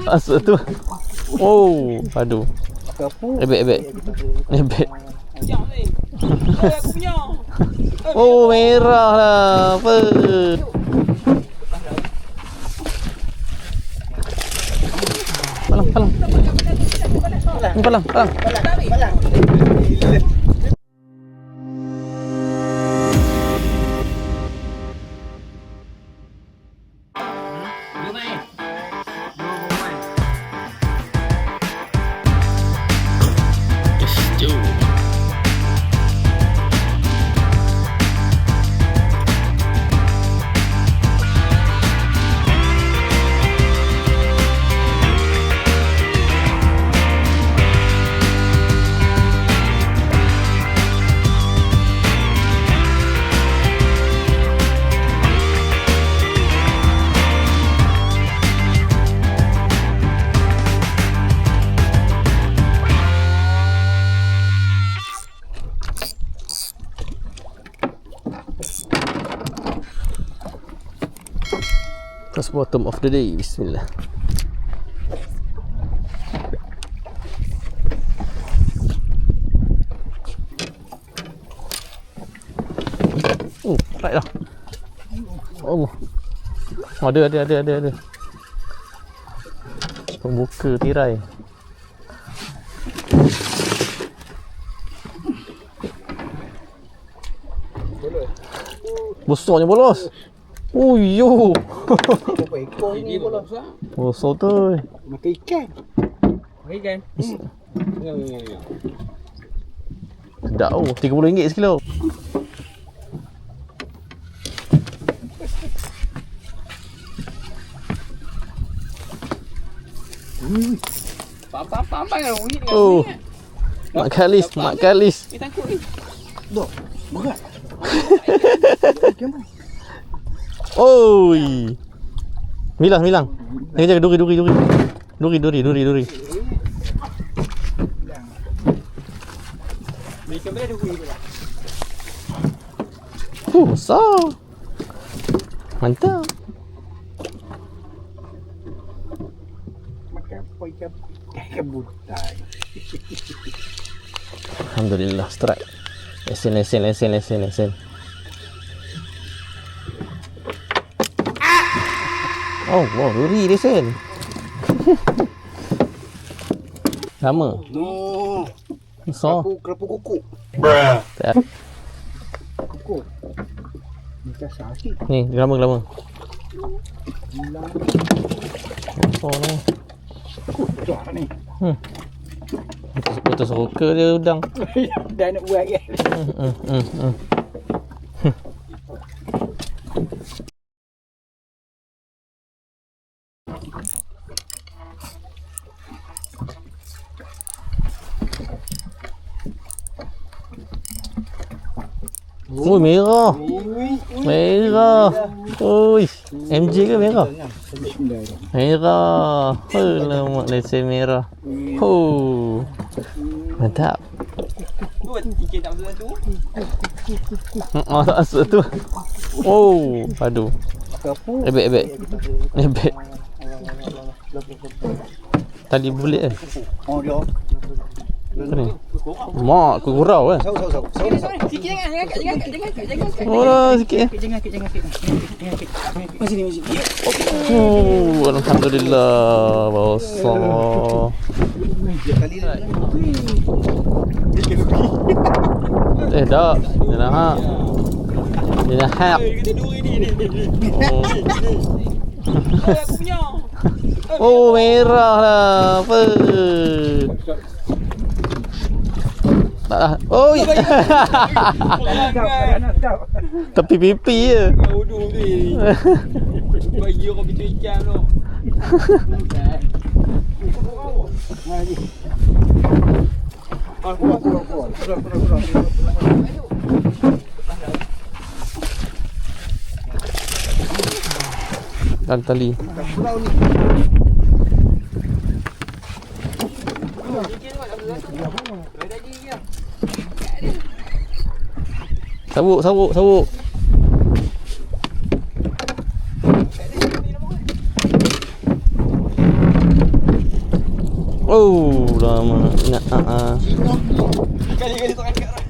Masuk tu. Oh, aduh. Ebek. Oh, merah lah. Apa? Palang. First bottom of the day. Bismillah. Right dah. Oh. Ada. Pembuka tirai. Besarnya bolos. Oh yo. Berapa ekor ni bolos ah? Besar tu. Makan ikan. Sedap oh, RM30 sekilo. Pam kan bunyi dengan Oh. bunyi. Mak Kalis. Tangkap ni. Dok, berat. Oi. Milang. Ni jaga duri. Duri. Beli kamera duri pula. Besar. Mantap. Makan apa ikan butai. Alhamdulillah strike. Lesen. Oh, wow, duri lesen. Lama. No. Besar. Kerapu kuku. Kuku. Macam sakit. Ni, lama. Hilang. Oh, no. Kucuk ni. Putus roka dia udang. Dah nak buat kan. Oh, merah. Oi, MJ ke merah? Merah. Alamak, lesen merah. Oh. Mantap. Ikan tak betul tu. Masuk tu. Oh, aduh. Ebek. Tali bulat kan? Oh dia. Apa ni? Mak, aku gurau kan? Saw. Sikit jangan angkat. Oh lah, sikit eh. Jangan angkat. Masih ni. Oh, alhamdulillah. Besar. Kali ni. Dah. Dia nak hap. Kita duri ni. Aku punya. Oh, merah lah. Apa? Tak lah. Oi. Tepi pipi je. Bodoh ni. Bagi orang pintu ikan tu. Dan tali. Sabuk. Oh, lama. Nak Kali-kali tak angkat lah.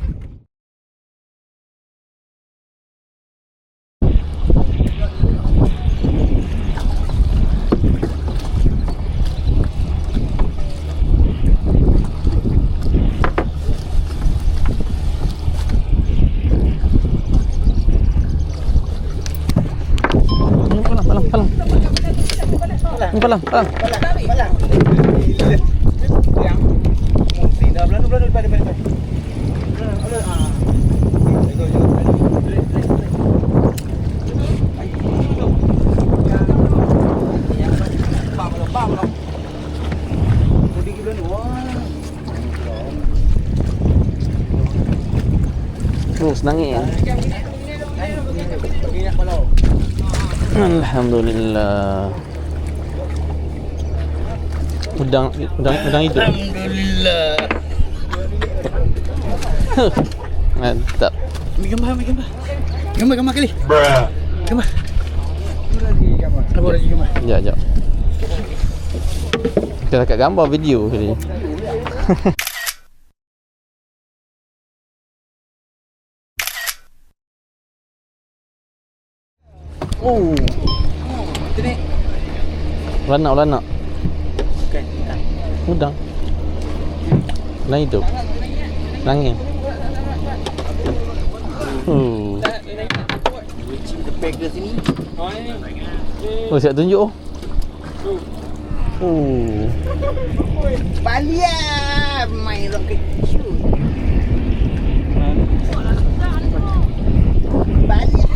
Palang. Yang dah belakang balik. Oh, senang ya. Alhamdulillah. Udang hidup. Alhamdulillah. Mantap. Ambil gambar. Gambar kali. Gambar. Lagi gambar. Sekejap. Kita dekat gambar video tadi. Oh. Itu ni. Lanak. Bukan. Udang. Udang hidup. Nangis. Tepek ke sini. Oh, siap tunjuk. Oh. Balia main roket shoot. Balia.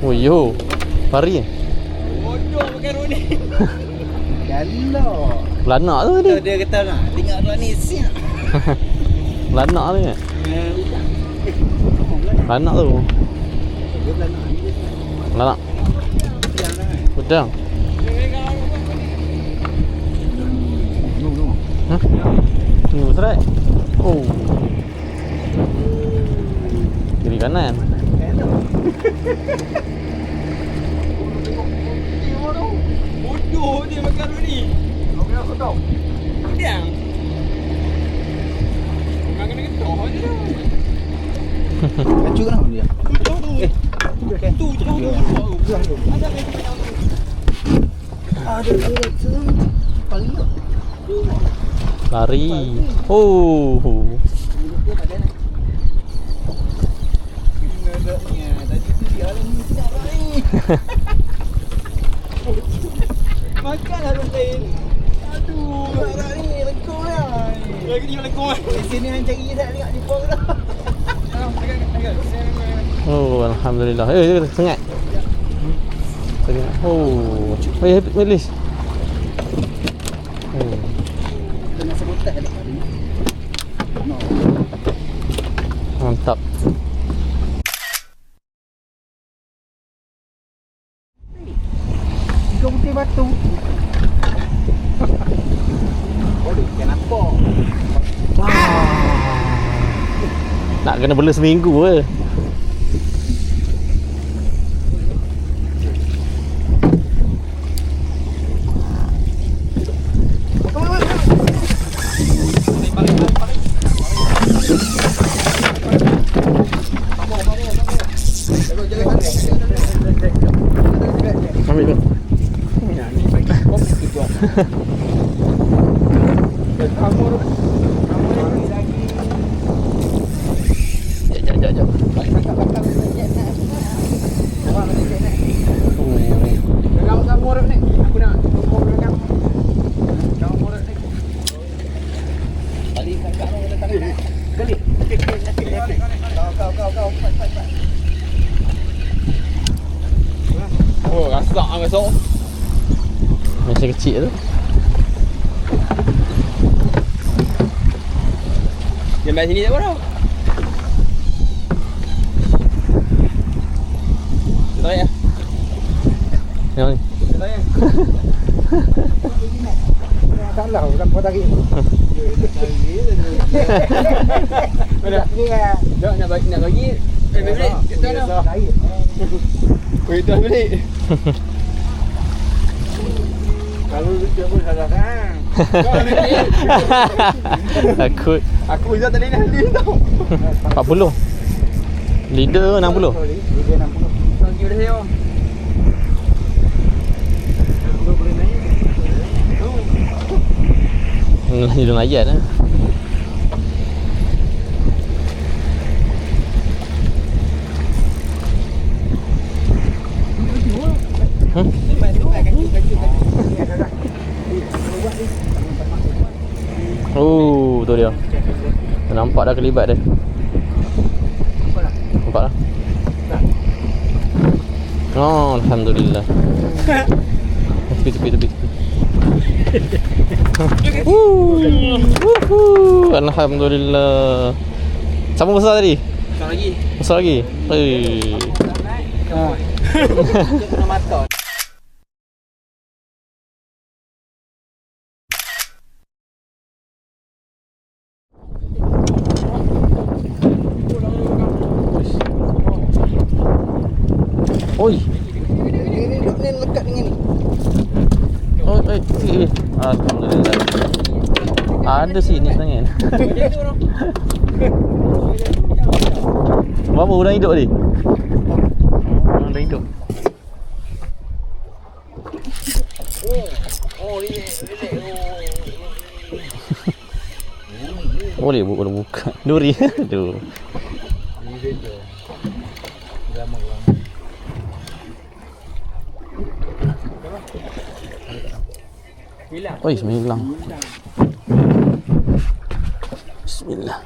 Oh, yo. Pari. Bodoh pakai rod ni. Galak. Lanak tu tadi. Dia kata nak tengok rod ni siap. Lanak tu kan? Lanak tu. Dia belanak ni. Lanak. Udang. Hah? Ni betul. Oh. Kiri kanan. Bodoh dia makan rod ni. Aku tahu. Dia. Makan dengan toh je dah. Hancur kenapa dia? Tu je lah. Ada tu. Paling Lari. Oh. tadi tu dia lah ni sedap lah ni. Makanlah rod lain. Aduh, rod ni lekong lah. lagi dia lekong kan. Di sini hang cari je tak tengok di bawah dah. Oh, alhamdulillah. Sengat. Oh. Melis. Oh. Kena sebutan dah. Mantap. Tiga putih batu. Boleh kenapa? Nak kena bela seminggu ke? Ambil tu. Ni bagi kau tu. Amor lagi. Jap. Bakal jet nak. Nampak mana jet nak? Kau amor ni. Aku nak amor belakang. Kau amor ni. Kali kakak orang datang. Kali. Kau. Oh, rasak masuk. Macam kecil tu. Dia main sini tak apa. Tarik ya. Yang ni. Tarik. Salah orang kau tarik. Mana? Ni ah. Dak nak bagi. Balik. Kita dah. Tarik. Oh, itu balik. Kalau dia pun salah kan. Aku je tadi dah lead tau. 40. Leader 60. Leader 60. Bagi dah saya. Aku boleh naik. Hidung ayat lah. Oh, tu dia. Nampak dah kelibat dia. Nampak lah. Oh, Alhamdulillah. Tepi. Alhamdulillah. Siapa besar tadi? Besar lagi. Kena mata. Oi. Ini lekat dengan ni. Oi. Alhamdulillah. Ada sini sebenarnya. Berapa orang hidup tadi? Orang dah hidup. Boleh buka. Duri. Aduh. Oi, bismillah. Bismillah.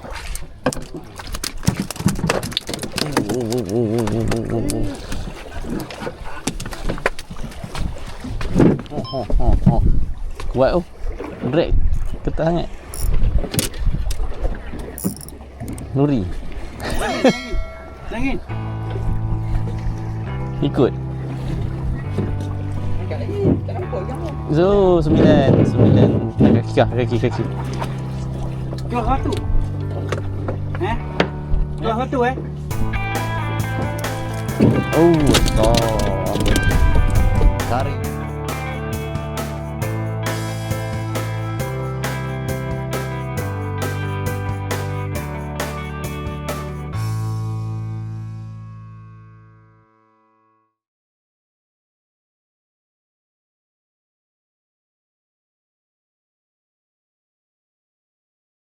Oh. Kuat tu. Drag. Ketat sangat. Nuri. Angin. Ikut. Tak nampak jangan. So, 9. Kaki. Keluar satu. Keluar satu Oh, Allah. Tarik.